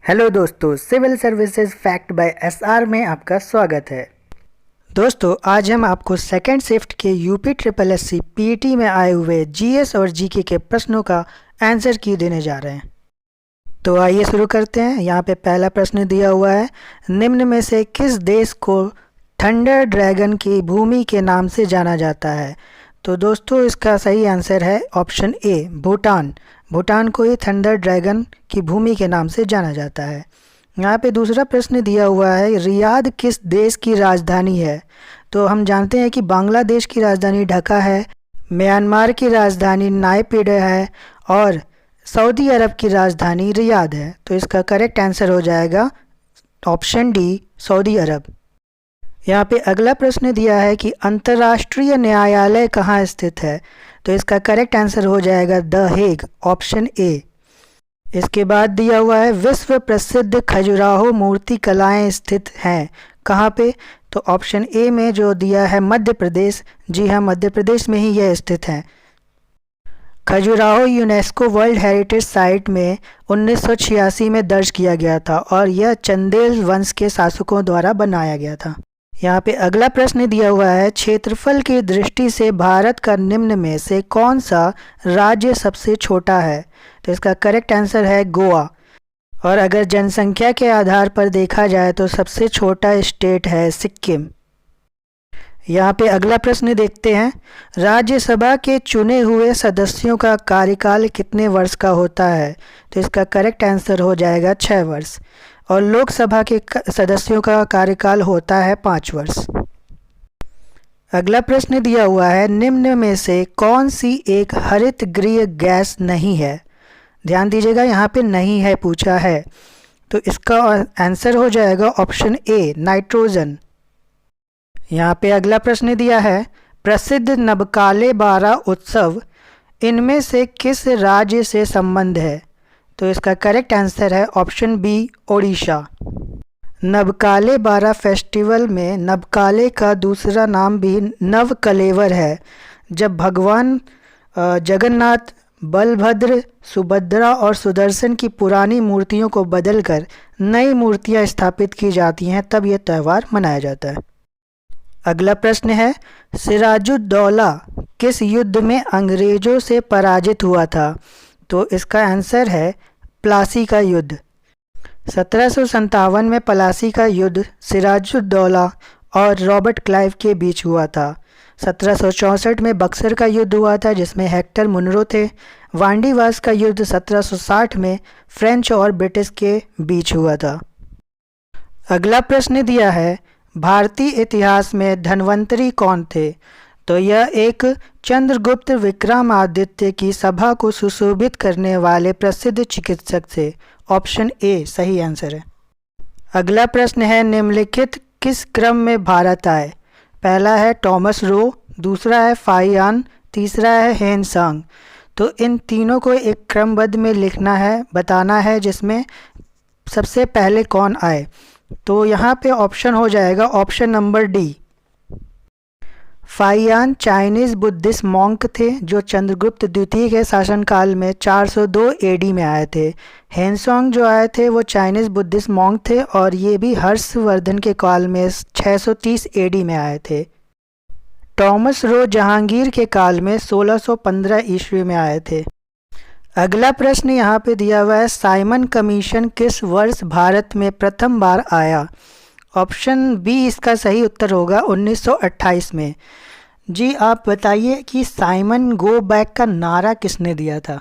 Hello दोस्तों, civil services fact by SR में आपका स्वागत है। दोस्तों, आज हम आपको सेकंड शिफ्ट के यूपी ट्रिपल एससी पीईटी में आए हुए जीएस और जीके के प्रश्नों का आंसर की देने जा रहे हैं। तो आइए शुरू करते हैं। यहाँ पे पहला प्रश्न दिया हुआ है, निम्न में से किस देश को थंडर ड्रैगन की भूमि के नाम से जाना जाता है? तो दोस्तों, इसका सही आंसर है ऑप्शन ए, भूटान। भूटान को ही थंडर ड्रैगन की भूमि के नाम से जाना जाता है। यहाँ पे दूसरा प्रश्न दिया हुआ है, रियाद किस देश की राजधानी है? तो हम जानते हैं कि बांग्लादेश की राजधानी ढाका है, म्यांमार की राजधानी नायपीडा है और सऊदी अरब की राजधानी रियाद है। तो इसका करेक्ट आंसर हो जाएगा ऑप्शन डी, सऊदी अरब। यहाँ पे अगला प्रश्न दिया है कि अंतर्राष्ट्रीय न्यायालय कहाँ स्थित है? तो इसका करेक्ट आंसर हो जाएगा द हेग, ऑप्शन ए। इसके बाद दिया हुआ है, विश्व प्रसिद्ध खजुराहो मूर्ति कलाएं स्थित हैं कहाँ पे? तो ऑप्शन ए में जो दिया है मध्य प्रदेश, जी हाँ, मध्य प्रदेश में ही यह स्थित है। Khajuraho UNESCO world heritage site में 1986 में दर्ज किया गया था और यह चंदेल वंश के शासकों द्वारा बनाया गया था। यहाँ पे अगला प्रश्न दिया हुआ है, क्षेत्रफल की दृष्टि से भारत का निम्न में से कौन सा राज्य सबसे छोटा है? तो इसका करेक्ट आंसर है गोवा। और अगर जनसंख्या के आधार पर देखा जाए तो सबसे छोटा स्टेट है सिक्किम। यहाँ पे अगला प्रश्न देखते हैं, राज्यसभा के चुने हुए सदस्यों का कार्यकाल कितने वर्ष का होता है? तो इसका करेक्ट आंसर हो जाएगा 6 वर्ष। और लोकसभा के सदस्यों का कार्यकाल होता है 5 वर्ष। अगला प्रश्न दिया हुआ है, निम्न में से कौन सी एक हरित गृह गैस नहीं है? ध्यान दीजिएगा, यहाँ पे नहीं है पूछा है, तो इसका आंसर हो जाएगा ऑप्शन ए, नाइट्रोजन। यहाँ पे अगला प्रश्न दिया है, प्रसिद्ध नबकाले बारा उत्सव इनमें से किस राज्य से संबंध है? तो इसका करेक्ट आंसर है ऑप्शन बी, ओडिशा। नबकाले बारा फेस्टिवल में नबकाले का दूसरा नाम भी नवकलेवर है। जब भगवान जगन्नाथ, बलभद्र, सुभद्रा और सुदर्शन की पुरानी मूर्तियों को बदलकर नई मूर्तियां स्थापित की जाती हैं, तब यह त्यौहार मनाया जाता है। अगला प्रश्न है, सिराजुद्दौला किस युद्ध में अंग्रेजों से पराजित हुआ था? तो इसका आंसर है प्लासी का युद्ध। 1757 में प्लासी का युद्ध सिराजुद्दौला और रॉबर्ट क्लाइव के बीच हुआ था। 1764 में बक्सर का युद्ध हुआ था जिसमें हेक्टर मुनरो थे। वांडीवास का युद्ध 1760 में फ्रेंच और ब्रिटिश के बीच हुआ था। अगला प्रश्न दिया है, भारतीय इतिहास में धन्वंतरी कौन थे? तो यह एक चंद्रगुप्त विक्रमादित्य की सभा को सुशोभित करने वाले प्रसिद्ध चिकित्सक थे। ऑप्शन ए सही आंसर है। अगला प्रश्न है, निम्नलिखित किस क्रम में भारत आए? पहला है टॉमस रो, दूसरा है फाहियान, तीसरा है हेनसांग। तो इन तीनों को एक क्रमबद्ध में लिखना है, बताना है जिसमें सबसे पहले कौन आए। तो यहाँ पे ऑप्शन हो जाएगा option number D. Fahien Chinese Buddhist monk थे जो चंद्रगुप्त द्वितीय के शासनकाल में 402 एडी में आए थे। हेनसांग जो आए थे वो चाइनीज़ बुद्धिस्ट मॉन्क थे और ये भी हर्षवर्धन के काल में 630 एडी में आए थे। टॉमस रो जहांगीर के काल में 1615 ईस्वी में आए थे। अगला प्रश्न यहाँ पे दिया हुआ है, साइमन कमीशन किस वर्ष भारत में प्रथम बार आया? ऑप्शन बी इसका सही उत्तर होगा 1928 में। जी आप बताइए कि साइमन गो बैक का नारा किसने दिया था?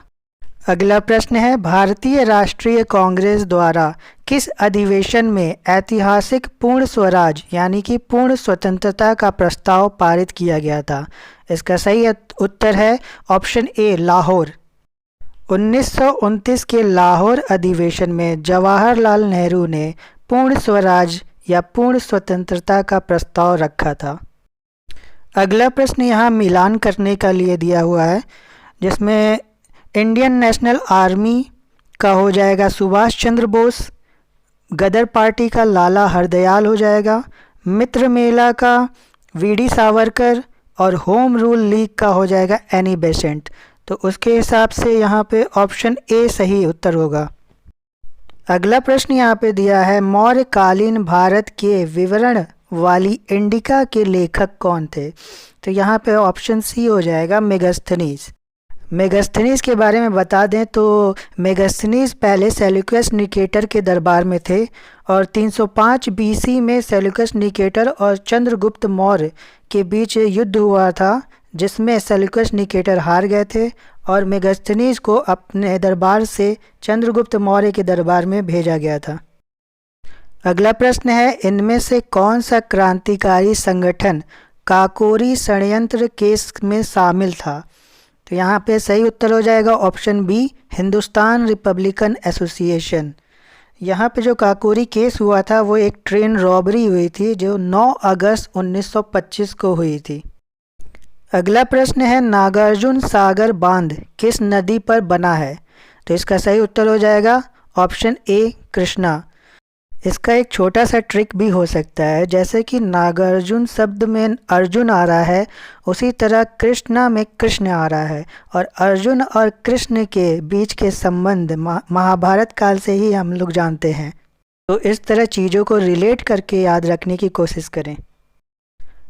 अगला प्रश्न है, भारतीय राष्ट्रीय कांग्रेस द्वारा किस अधिवेशन में ऐतिहासिक पूर्ण स्वराज यानी कि पूर्ण स्वतंत्रता का प्रस्ताव पारित किया गया था? इसका सही उत्तर है ऑप्शन ए, लाहौर। 1929 के लाहौर अधिवेशन में जवाहरलाल नेहरू ने पूर्ण स्वराज या पूर्ण स्वतंत्रता का प्रस्ताव रखा था। अगला प्रश्न यहाँ मिलान करने का लिए दिया हुआ है जिसमें इंडियन नेशनल आर्मी का हो जाएगा सुभाष चंद्र बोस, गदर पार्टी का लाला हरदयाल हो जाएगा, मित्र मेला का वीडी सावरकर और होम रूल लीग का हो जाएगा एनी बेसेंट। तो उसके हिसाब से यहाँ पे ऑप्शन ए सही उत्तर होगा। अगला प्रश्न यहाँ पे दिया है, मौर्यकालीन भारत के विवरण वाली इंडिका के लेखक कौन थे? तो यहाँ पे ऑप्शन सी हो जाएगा, मेगास्थनीज। मेगास्थनीज के बारे में बता दें तो मेगास्थनीज पहले सेल्यूकस निकेटर के दरबार में थे और 305 बीसी में सेल्यूकस निकेटर और चंद्रगुप्त मौर्य के बीच युद्ध हुआ था, जिसमें सेल्यूकस निकेटर हार गए थे और मेगास्थनीज को अपने दरबार से चंद्रगुप्त मौर्य के दरबार में भेजा गया था। अगला प्रश्न है, इनमें से कौन सा क्रांतिकारी संगठन काकोरी षड्यंत्र केस में शामिल था? तो यहाँ पे सही उत्तर हो जाएगा option B, Hindustan Republican Association. यहाँ पे जो काकोरी केस हुआ था वो एक ट्रेन रॉबरी हुई थी जो 9 अगस्त 1925 को हुई थी। अगला प्रश्न है, नागार्जुन सागर बांध किस नदी पर बना है? तो इसका सही उत्तर हो जाएगा ऑप्शन ए, कृष्णा। इसका एक छोटा सा ट्रिक भी हो सकता है, जैसे कि नागार्जुन शब्द में अर्जुन आ रहा है, उसी तरह कृष्णा में कृष्ण आ रहा है और अर्जुन और कृष्ण के बीच के संबंध महाभारत काल से ही हम लोग जानते हैं। तो इस तरह चीज़ों को रिलेट करके याद रखने की कोशिश करें।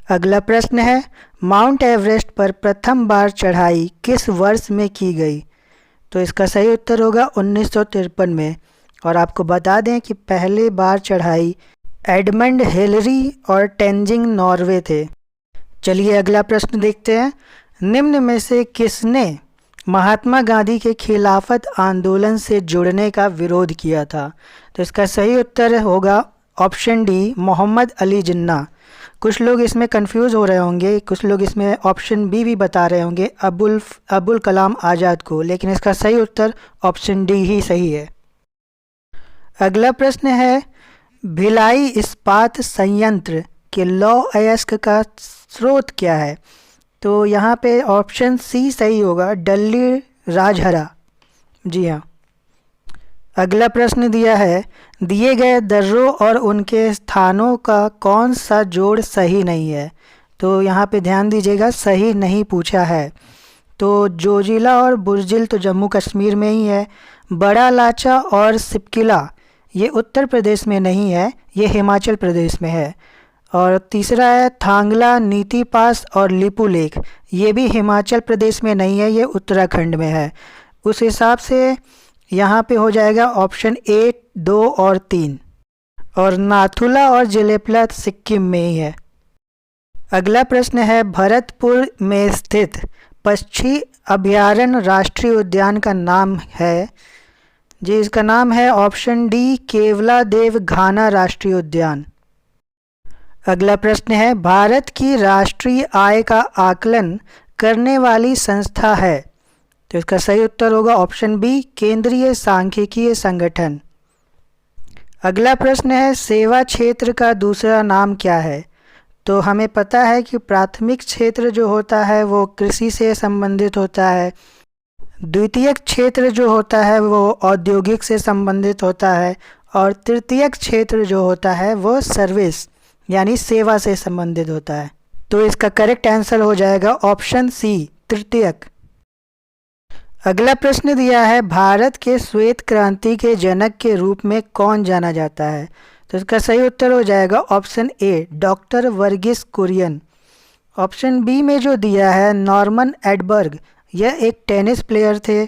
अगला प्रश्न है, माउंट एवरेस्ट पर प्रथम बार चढ़ाई किस वर्ष में की गई? तो इसका सही उत्तर होगा 1953 में। और आपको बता दें कि पहली बार चढ़ाई एडमंड हिलरी और टेंजिंग नॉर्वे थे। चलिए अगला प्रश्न देखते हैं, निम्न में से किसने महात्मा गांधी के खिलाफत आंदोलन से जुड़ने का विरोध किया था? तो इसका सही उत्तर होगा ऑप्शन डी, मोहम्मद अली जिन्ना। कुछ लोग इसमें कंफ्यूज हो रहे होंगे, कुछ लोग इसमें ऑप्शन बी भी बता रहे होंगे, अबुल कलाम आज़ाद को, लेकिन इसका सही उत्तर ऑप्शन डी ही सही है। अगला प्रश्न है, भिलाई इस्पात संयंत्र के लौह अयस्क का स्रोत क्या है? तो यहाँ पे ऑप्शन सी सही होगा, डल्ली राजहरा। जी हाँ। अगला प्रश्न दिया है, दिए गए दर्रों और उनके स्थानों का कौन सा जोड़ सही नहीं है? तो यहाँ पे ध्यान दीजिएगा, सही नहीं पूछा है। तो जोजिला और बुर्जिल तो जम्मू कश्मीर में ही है, बड़ा लाचा और सिपकिला ये उत्तर प्रदेश में नहीं है, ये हिमाचल प्रदेश में है। और तीसरा है थांगला, नीति पास और लिपू लेक, ये भी हिमाचल प्रदेश में नहीं है, ये उत्तराखंड में है। उस हिसाब से यहाँ पे हो जाएगा ऑप्शन ए, 2 और 3। और नाथुला और जिलेपला सिक्किम में ही है। अगला प्रश्न है, भरतपुर में स्थित पक्षी अभयारण्य राष्ट्रीय उद्यान का नाम है? जी इसका नाम है ऑप्शन डी, केवलादेव घाना राष्ट्रीय उद्यान। अगला प्रश्न है, भारत की राष्ट्रीय आय का आकलन करने वाली संस्था है? तो इसका सही उत्तर होगा ऑप्शन बी, केंद्रीय सांख्यिकीय संगठन। अगला प्रश्न है, सेवा क्षेत्र का दूसरा नाम क्या है? तो हमें पता है कि प्राथमिक क्षेत्र जो होता है वो कृषि से संबंधित होता है, द्वितीयक क्षेत्र जो होता है वो औद्योगिक से संबंधित होता है और तृतीयक क्षेत्र जो होता है वो सर्विस यानी सेवा से संबंधित होता है। तो इसका करेक्ट आंसर हो जाएगा ऑप्शन सी, तृतीयक। अगला प्रश्न दिया है, भारत के श्वेत क्रांति के जनक के रूप में कौन जाना जाता है? तो इसका सही उत्तर हो जाएगा option A, doctor Varghese Kurien. Option B में जो दिया है नॉर्मन एडबर्ग, यह एक टेनिस प्लेयर थे।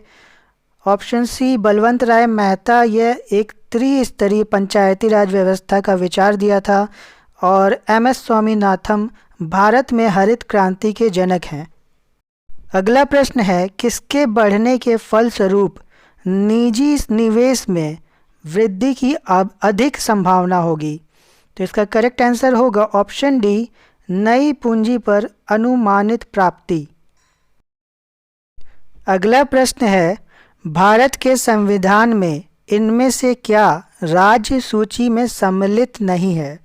ऑप्शन सी, बलवंत राय मेहता, यह एक त्रिस्तरीय पंचायती राज व्यवस्था का विचार दिया था। और एम.एस. स्वामीनाथन भारत में हरित क्रांति के जनक हैं। अगला प्रश्न है, किसके बढ़ने के फलस्वरूप निजी निवेश में वृद्धि की अब अधिक संभावना होगी? तो इसका करेक्ट आंसर होगा ऑप्शन डी, नई पूंजी पर अनुमानित प्राप्ति। अगला प्रश्न है, भारत के संविधान में इनमें से क्या राज्य सूची में सम्मिलित नहीं है?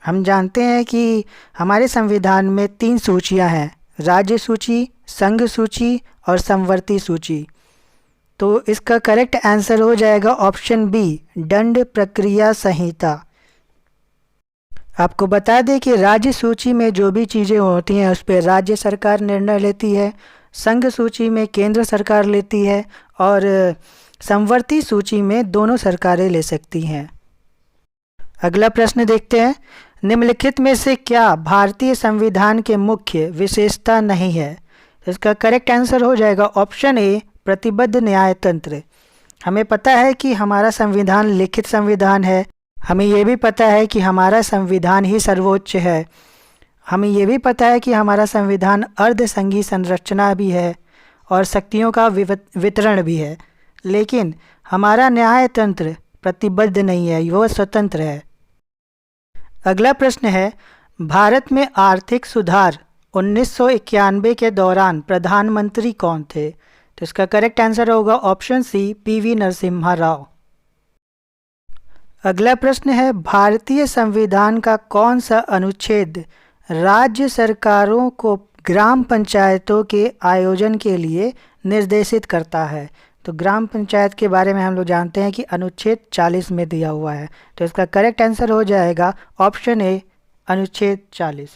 हम जानते हैं कि हमारे संविधान में 3 सूचियां हैं, राज्य सूची, संघ सूची और समवर्ती सूची। तो इसका करेक्ट आंसर हो जाएगा ऑप्शन बी, दंड प्रक्रिया संहिता। आपको बता दें कि राज्य सूची में जो भी चीज़ें होती हैं उस पर राज्य सरकार निर्णय लेती है, संघ सूची में केंद्र सरकार लेती है और समवर्ती सूची में दोनों सरकारें ले सकती हैं। अगला प्रश्न देखते हैं, निम्नलिखित में से क्या भारतीय संविधान के मुख्य विशेषता नहीं है? इसका करेक्ट आंसर हो जाएगा ऑप्शन ए, प्रतिबद्ध न्यायतंत्र। हमें पता है कि हमारा संविधान लिखित संविधान है, हमें ये भी पता है कि हमारा संविधान ही सर्वोच्च है, हमें ये भी पता है कि हमारा संविधान अर्धसंघीय संरचना भी है और शक्तियों का वितरण भी है, लेकिन हमारा न्यायतंत्र प्रतिबद्ध नहीं है, वह स्वतंत्र है। अगला प्रश्न है, भारत में आर्थिक सुधार 1991 के दौरान प्रधानमंत्री कौन थे? तो इसका करेक्ट आंसर होगा ऑप्शन सी, पीवी नरसिम्हा राव। अगला प्रश्न है, भारतीय संविधान का कौन सा अनुच्छेद राज्य सरकारों को ग्राम पंचायतों के आयोजन के लिए निर्देशित करता है? तो ग्राम पंचायत के बारे में हम लोग जानते हैं कि अनुच्छेद 40 में दिया हुआ है, तो इसका करेक्ट आंसर हो जाएगा ऑप्शन ए, अनुच्छेद 40।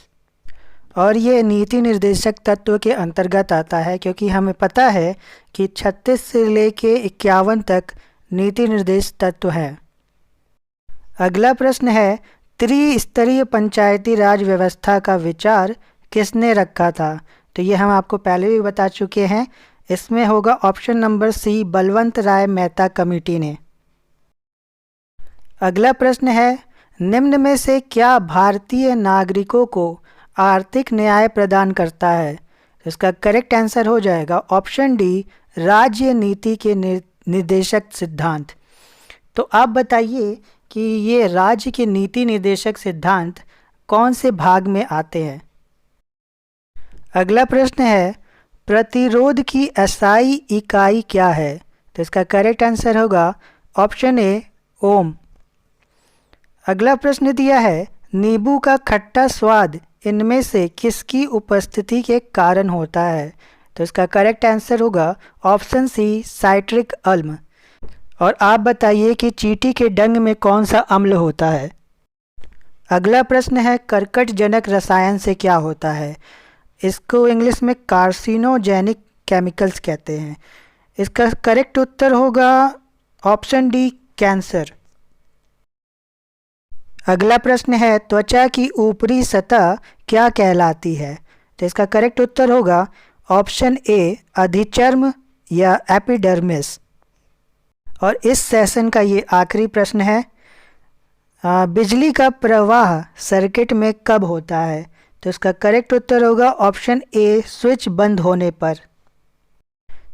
और ये नीति निर्देशक तत्व के अंतर्गत आता है, क्योंकि हमें पता है कि 36 से लेके 51 तक नीति निर्देश तत्व है। अगला प्रश्न है, त्रिस्तरीय पंचायती राज व्यवस्था का विचार किसने रखा था? तो ये हम आपको पहले भी बता चुके हैं, इसमें होगा option number C, Balwant Rai Mehta committee ने। अगला प्रश्न है, निम्न में से क्या भारतीय नागरिकों को आर्थिक न्याय प्रदान करता है? इसका करेक्ट आंसर हो जाएगा ऑप्शन डी, राज्य नीति के निर्देशक सिद्धांत। तो आप बताइए कि ये राज्य के नीति निर्देशक सिद्धांत कौन से भाग में आते हैं? अगला प्रश्न है, प्रतिरोध की एसआई इकाई क्या है? तो इसका करेक्ट आंसर होगा ऑप्शन ए, ओम। अगला प्रश्न दिया है, नींबू का खट्टा स्वाद इनमें से किसकी उपस्थिति के कारण होता है? तो इसका करेक्ट आंसर होगा ऑप्शन सी, साइट्रिक अम्ल। और आप बताइए कि चींटी के डंक में कौन सा अम्ल होता है? अगला प्रश्न है, कर्कटजनक रसायन से क्या होता है? इसको इंग्लिश में कार्सिनोजेनिक केमिकल्स कहते हैं। इसका करेक्ट उत्तर होगा ऑप्शन डी, कैंसर। अगला प्रश्न है, त्वचा की ऊपरी सतह क्या कहलाती है? तो इसका करेक्ट उत्तर होगा ऑप्शन ए, अधिचर्म या एपिडर्मिस। और इस सेशन का ये आखिरी प्रश्न है, बिजली का प्रवाह सर्किट में कब होता है? तो इसका करेक्ट उत्तर होगा ऑप्शन ए, स्विच बंद होने पर।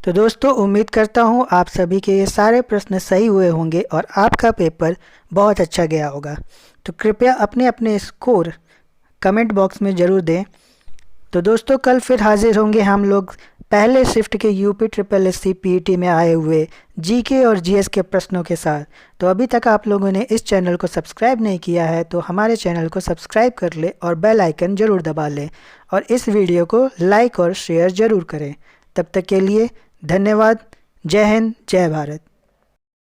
तो दोस्तों, उम्मीद करता हूँ आप सभी के ये सारे प्रश्न सही हुए होंगे और आपका पेपर बहुत अच्छा गया होगा। तो कृपया अपने अपने स्कोर कमेंट बॉक्स में ज़रूर दें। तो दोस्तों, कल फिर हाजिर होंगे हम लोग पहले शिफ्ट के यूपी SSC PET में आए हुए जीके और जीएस के प्रश्नों के साथ। तो अभी तक आप लोगों ने इस चैनल को सब्सक्राइब नहीं किया है तो हमारे चैनल को सब्सक्राइब कर ले और बेल आइकन ज़रूर दबा लें और इस वीडियो को लाइक और शेयर ज़रूर करें। तब तक के लिए धन्यवाद। जय हिंद, जय भारत।